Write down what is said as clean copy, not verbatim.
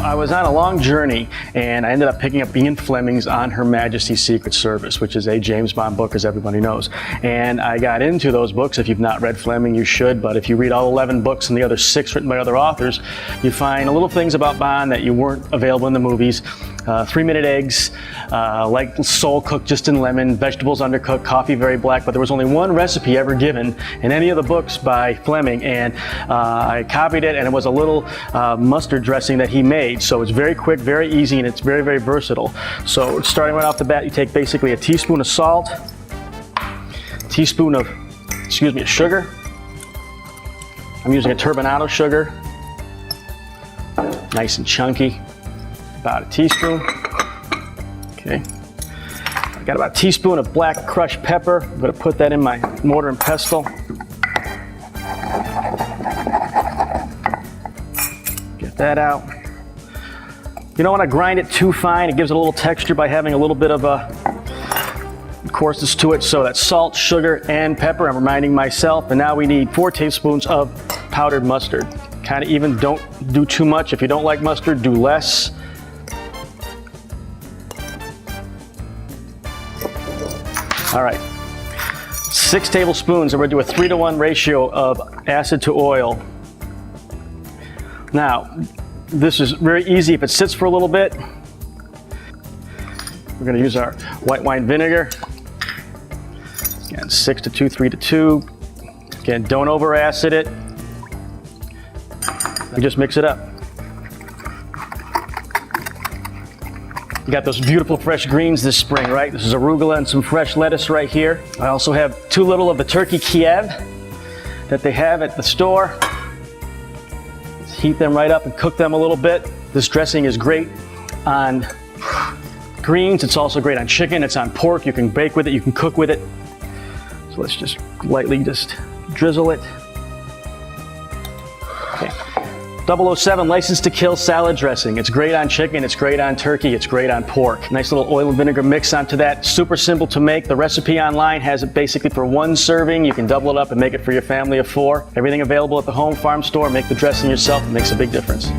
I was on a long journey and I ended up picking up Ian Fleming's On Her Majesty's Secret Service, which is a James Bond book, as everybody knows. And I got into those books. If you've not read Fleming, you should, but if you read all 11 books and the other 6 written by other authors, you find little things about Bond that you weren't available in the movies. 3-minute eggs, like sole cooked just in lemon, vegetables undercooked, coffee very black, but there was only one recipe ever given in any of the books by Fleming, and I copied it, and it was a little mustard dressing that he made. So it's very quick, very easy, and it's very, very versatile. So starting right off the bat, you take basically a teaspoon of salt, teaspoon of, of sugar. I'm using a turbinado sugar, nice and chunky. About a teaspoon. Okay. I got about a teaspoon of black crushed pepper. I'm going to put that in my mortar and pestle. Get that out. You don't want to grind it too fine. It gives it a little texture by having a little bit of a coarseness to it. So that's salt, sugar, and pepper. I'm reminding myself. And now we need 4 tablespoons of powdered mustard. Kind of even, don't do too much. If you don't like mustard, do less. All right, 6 tablespoons, and we're gonna do a 3-to-1 ratio of acid to oil. Now, this is very easy if it sits for a little bit. We're gonna use our white wine vinegar. Again, 6 to 2, 3 to 2. Again, don't over acid it. We just mix it up. You got those beautiful fresh greens this spring, right? This is arugula and some fresh lettuce right here. I also have too little of the turkey Kiev that they have at the store. Let's heat them right up and cook them a little bit. This dressing is great on greens. It's also great on chicken. It's on pork. You can bake with it. You can cook with it. So let's just lightly just drizzle it. Okay. 007 License to Kill salad dressing. It's great on chicken, it's great on turkey, it's great on pork. Nice little oil and vinegar mix onto that. Super simple to make. The recipe online has it basically for 1 serving. You can double it up and make it for your family of 4. Everything available at the home farm store. Make the dressing yourself. It makes a big difference.